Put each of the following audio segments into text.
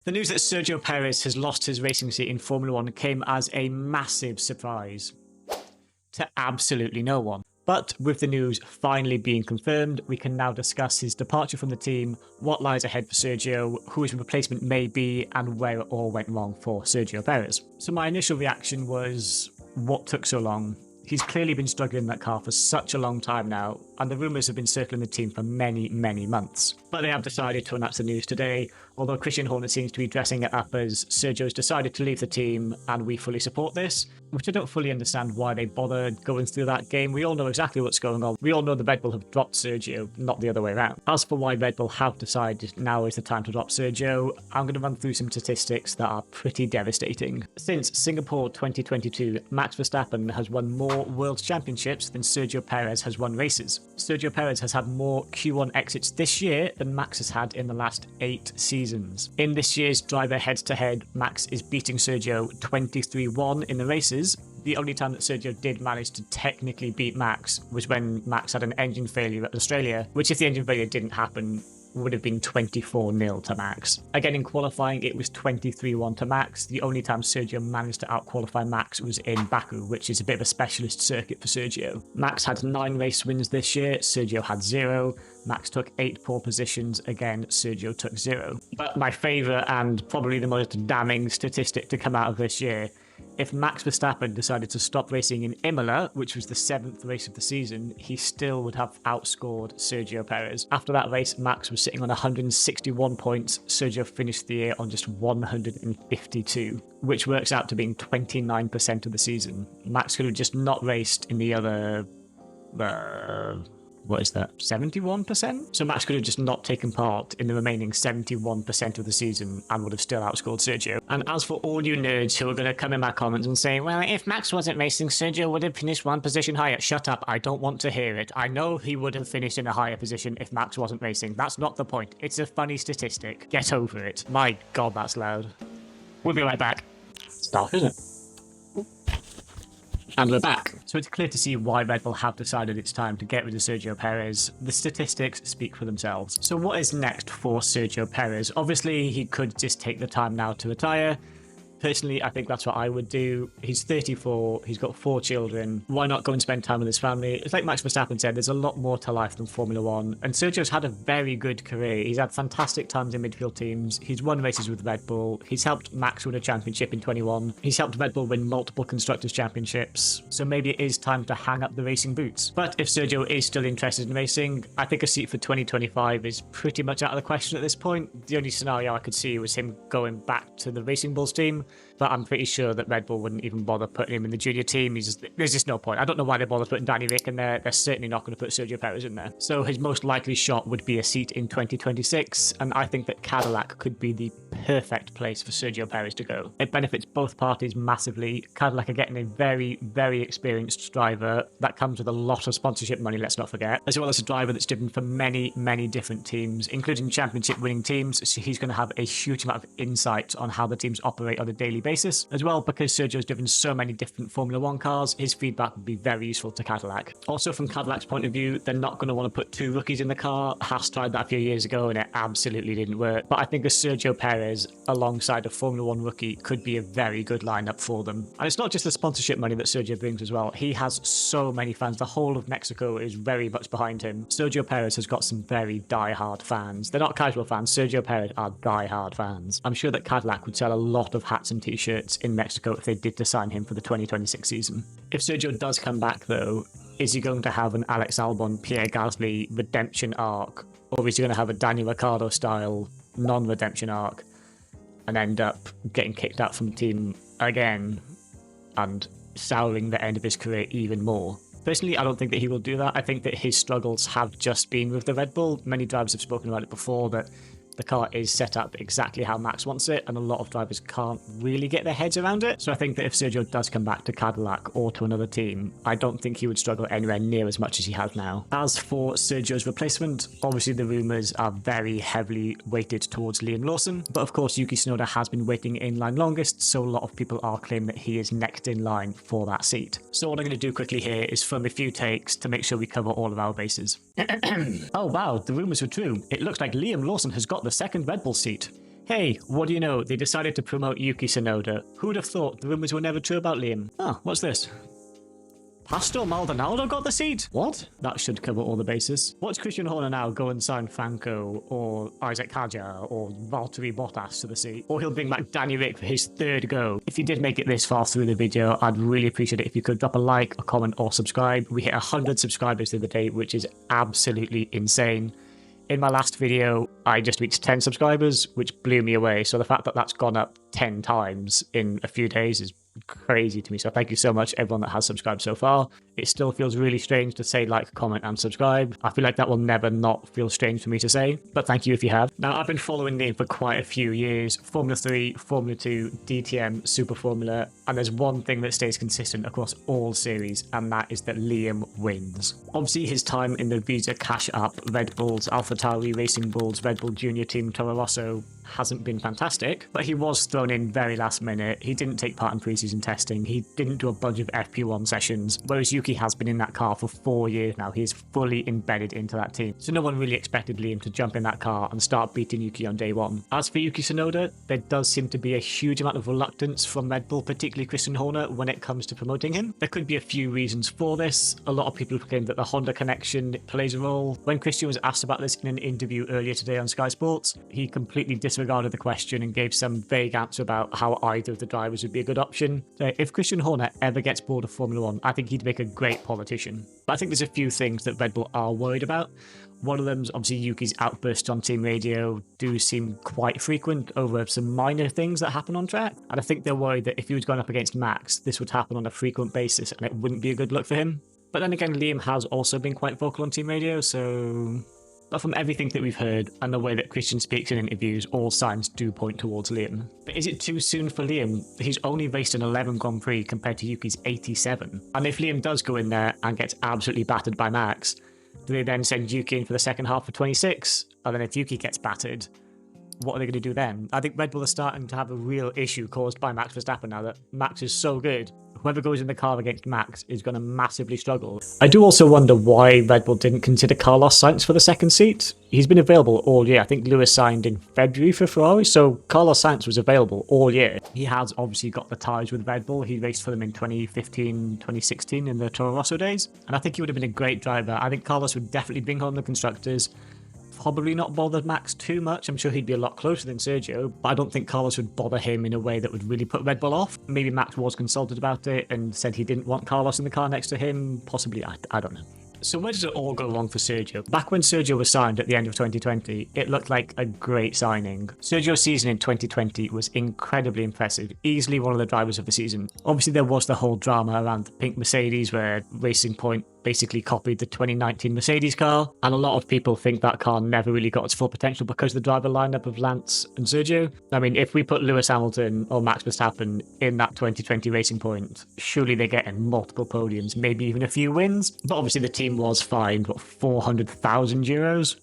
The news that Sergio Perez has lost his racing seat in Formula 1 came as a massive surprise to absolutely no one. But with the news finally being confirmed, we can now discuss his departure from the team, what lies ahead for Sergio, who his replacement may be, and where it all went wrong for Sergio Perez. So my initial reaction was, what took so long? He's clearly been struggling in that car for such a long time now, and the rumours have been circling the team for many, many months. But they have decided to announce the news today, although Christian Horner seems to be dressing it up as Sergio's decided to leave the team, and we fully support this, which I don't fully understand why they bothered going through that game. We all know exactly what's going on. We all know the Red Bull have dropped Sergio, not the other way around. As for why Red Bull have decided now is the time to drop Sergio, I'm going to run through some statistics that are pretty devastating. Since Singapore 2022, Max Verstappen has won more World Championships than Sergio Perez has won races. Sergio Perez has had more Q1 exits this year than Max has had in the last 8 seasons. In this year's driver head-to-head, Max is beating Sergio 23-1 in the races. The only time that Sergio did manage to technically beat Max was when Max had an engine failure at Australia, which if the engine failure didn't happen, would have been 24-0 to Max. Again, in qualifying, it was 23-1 to Max. The only time Sergio managed to out-qualify Max was in Baku, which is a bit of a specialist circuit for Sergio. Max had 9 race wins this year, Sergio had 0. Max took 8 pole positions, again, Sergio took 0. But my favourite and probably the most damning statistic to come out of this year, if Max Verstappen decided to stop racing in Imola, which was the 7th race of the season, he still would have outscored Sergio Perez. After that race, Max was sitting on 161 points. Sergio finished the year on just 152, which works out to being 29% of the season. Max could have just not raced in the other... what is that, 71%? So Max could have just not taken part in the remaining 71% of the season and would have still outscored Sergio. And as for all you nerds who are going to come in my comments and say, well, if Max wasn't racing, Sergio would have finished 1 position higher. Shut up, I don't want to hear it. I know he would have finished in a higher position if Max wasn't racing. That's not the point. It's a funny statistic. Get over it. My God, that's loud. We'll be right back. It's dark, isn't it? And we're back. So it's clear to see why Red Bull have decided it's time to get rid of Sergio Perez. The statistics speak for themselves. So what is next for Sergio Perez? Obviously, he could just take the time now to retire. Personally, I think that's what I would do. He's 34, he's got 4 children. Why not go and spend time with his family? It's like Max Verstappen said, there's a lot more to life than Formula 1. And Sergio's had a very good career. He's had fantastic times in midfield teams. He's won races with Red Bull. He's helped Max win a championship in 21. He's helped Red Bull win multiple Constructors' Championships. So maybe it is time to hang up the racing boots. But if Sergio is still interested in racing, I think a seat for 2025 is pretty much out of the question at this point. The only scenario I could see was him going back to the Racing Bulls team. But I'm pretty sure that Red Bull wouldn't even bother putting him in the junior team. There's just no point. I don't know why they bother putting Danny Rick in there. They're certainly not going to put Sergio Perez in there. So his most likely shot would be a seat in 2026. And I think that Cadillac could be the perfect place for Sergio Perez to go. It benefits both parties massively. Cadillac are getting a very, very experienced driver that comes with a lot of sponsorship money, let's not forget, as well as a driver that's driven for many, many different teams, including championship winning teams. So he's going to have a huge amount of insight on how the teams operate on a daily basis. As well, because Sergio's driven so many different Formula 1 cars, his feedback would be very useful to Cadillac. Also, from Cadillac's point of view, they're not going to want to put 2 rookies in the car. Haas tried that a few years ago and it absolutely didn't work. But I think a Sergio Perez alongside a Formula 1 rookie could be a very good lineup for them. And it's not just the sponsorship money that Sergio brings as well. He has so many fans. The whole of Mexico is very much behind him. Sergio Perez has got some very die-hard fans. They're not casual fans. Sergio Perez are die-hard fans. I'm sure that Cadillac would sell a lot of hats and t-shirts in Mexico if they did to sign him for the 2026 season. If Sergio does come back though, is he going to have an Alex Albon, Pierre Gasly redemption arc, or is he going to have a Daniel Ricciardo style non-redemption arc and end up getting kicked out from the team again and souring the end of his career even more? Personally, I don't think that he will do that. I think that his struggles have just been with the Red Bull. Many drivers have spoken about it before, that the car is set up exactly how Max wants it, and a lot of drivers can't really get their heads around it. So I think that if Sergio does come back to Cadillac or to another team, I don't think he would struggle anywhere near as much as he has now. As for Sergio's replacement, obviously the rumours are very heavily weighted towards Liam Lawson, but of course Yuki Tsunoda has been waiting in line longest, so a lot of people are claiming that he is next in line for that seat. So what I'm going to do quickly here is film a few takes to make sure we cover all of our bases. Oh wow, the rumours were true. It looks like Liam Lawson has got the second Red Bull seat. Hey, what do you know? They decided to promote Yuki Tsunoda. Who'd have thought the rumors were never true about Liam? Oh, what's this? Pastor Maldonado got the seat? What? That should cover all the bases. Watch Christian Horner now go and sign Franco or Isaac Hadjar or Valtteri Bottas to the seat. Or he'll bring back Danny Rick for his third go. If you did make it this far through the video, I'd really appreciate it if you could drop a like, a comment or subscribe. We hit 100 subscribers the other day, which is absolutely insane. In my last video, I just reached 10 subscribers, which blew me away. So the fact that that's gone up 10 times in a few days is crazy to me. So thank you so much, everyone that has subscribed so far. It still feels really strange to say like, comment, and subscribe. I feel like that will never not feel strange for me to say, but thank you if you have. Now, I've been following Liam for quite a few years. Formula 3, Formula 2, DTM, Super Formula, and there's one thing that stays consistent across all series, and that is that Liam wins. Obviously, his time in the Visa Cash App, Red Bulls, AlphaTauri, Racing Bulls, Red Bull Junior Team, Toro Rosso hasn't been fantastic, but he was thrown in very last minute. He didn't take part in preseason testing. He didn't do a bunch of FP1 sessions, whereas Yuki has been in that car for 4 years now. He is fully embedded into that team. So no one really expected Liam to jump in that car and start beating Yuki on day one. As for Yuki Tsunoda, there does seem to be a huge amount of reluctance from Red Bull, particularly Christian Horner, when it comes to promoting him. There could be a few reasons for this. A lot of people claim that the Honda connection plays a role. When Christian was asked about this in an interview earlier today on Sky Sports, he completely disregarded the question and gave some vague answer about how either of the drivers would be a good option. So if Christian Horner ever gets bored of Formula 1, I think he'd make a great politician. But I think there's a few things that Red Bull are worried about. One of them is obviously Yuki's outbursts on team radio do seem quite frequent over some minor things that happen on track. And I think they're worried that if he was going up against Max, this would happen on a frequent basis and it wouldn't be a good look for him. But then again, Liam has also been quite vocal on team radio, so... But from everything that we've heard and the way that Christian speaks in interviews, all signs do point towards Liam. But is it too soon for Liam? He's only raced in 11 Grand Prix compared to Yuki's 87. And if Liam does go in there and gets absolutely battered by Max, do they then send Yuki in for the second half for 26? And then if Yuki gets battered, what are they going to do then? I think Red Bull are starting to have a real issue caused by Max Verstappen now that Max is so good. Whoever goes in the car against Max is going to massively struggle. I do also wonder why Red Bull didn't consider Carlos Sainz for the second seat. He's been available all year. I think Lewis signed in February for Ferrari, so Carlos Sainz was available all year. He has obviously got the ties with Red Bull. He raced for them in 2015, 2016 in the Toro Rosso days, and I think he would have been a great driver. I think Carlos would definitely bring home the constructors. Probably not bother Max too much. I'm sure he'd be a lot closer than Sergio, but I don't think Carlos would bother him in a way that would really put Red Bull off. Maybe Max was consulted about it and said he didn't want Carlos in the car next to him. Possibly, I don't know. So where does it all go wrong for Sergio? Back when Sergio was signed at the end of 2020, it looked like a great signing. Sergio's season in 2020 was incredibly impressive, easily one of the drivers of the season. Obviously there was the whole drama around the pink Mercedes where Racing Point basically copied the 2019 Mercedes car, and a lot of people think that car never really got its full potential because of the driver lineup of Lance and Sergio. I mean, if we put Lewis Hamilton or Max Verstappen in that 2020 Racing Point, surely they're getting multiple podiums, maybe even a few wins. But obviously the team was fined, what, 400,000 euros?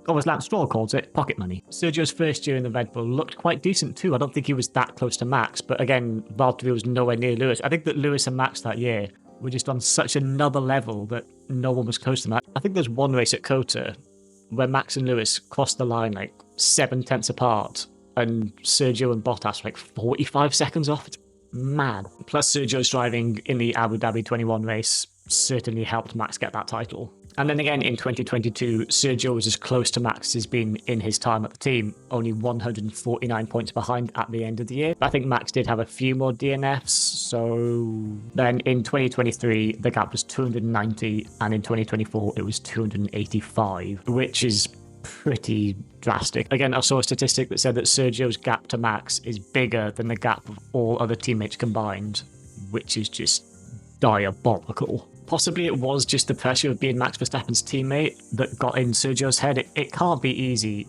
Or as Lance Stroll calls it, pocket money. Sergio's first year in the Red Bull looked quite decent too. I don't think he was that close to Max, but again, Valtteri was nowhere near Lewis. I think that Lewis and Max that year were just on such another level that no one was close to them. I think there's one race at Kota where Max and Lewis crossed the line like 7/10 apart, and Sergio and Bottas were like 45 seconds off. It's mad. Plus Sergio's driving in the Abu Dhabi 21 race certainly helped Max get that title. And then again in 2022, Sergio was as close to Max as been in his time at the team, only 149 points behind at the end of the year. I think Max did have a few more DNFs, so then in 2023, the gap was 290, and in 2024, it was 285, which is pretty drastic. Again, I saw a statistic that said that Sergio's gap to Max is bigger than the gap of all other teammates combined, which is just diabolical. Possibly it was just the pressure of being Max Verstappen's teammate that got in Sergio's head. It can't be easy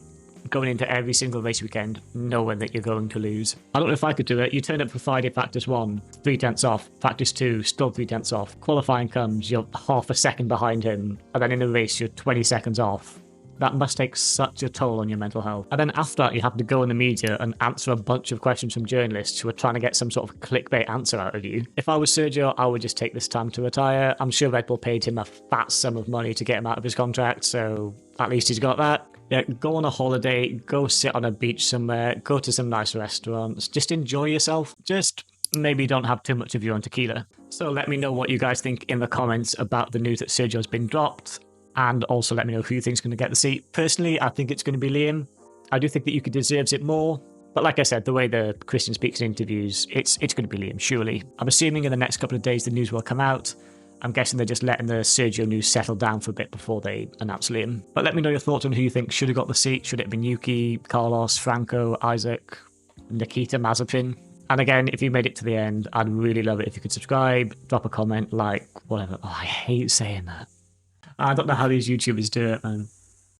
going into every single race weekend knowing that you're going to lose. I don't know if I could do it. You turn up for Friday practice 1, 3/10 off. Practice 2, still 3/10 off. Qualifying comes, you're half a second behind him, and then in the race you're 20 seconds off. That must take such a toll on your mental health. And then after that, you have to go in the media and answer a bunch of questions from journalists who are trying to get some sort of clickbait answer out of you. If I was Sergio, I would just take this time to retire. I'm sure Red Bull paid him a fat sum of money to get him out of his contract, so at least he's got that. Yeah, go on a holiday, go sit on a beach somewhere, go to some nice restaurants, just enjoy yourself. Just maybe don't have too much of your own tequila. So let me know what you guys think in the comments about the news that Sergio's been dropped, and also let me know who you think's going to get the seat. Personally, I think it's going to be Liam. I do think that Yuki deserves it more, but like I said, the way the Christian speaks in interviews, it's going to be Liam, surely. I'm assuming in the next couple of days the news will come out. I'm guessing they're just letting the Sergio news settle down for a bit before they announce Liam. But let me know your thoughts on who you think should have got the seat. Should it have been Yuki, Carlos, Franco, Isaac, Nikita, Mazepin? And again, if you made it to the end, I'd really love it if you could subscribe, drop a comment, like, whatever. Oh, I hate saying that. I don't know how these YouTubers do it, man.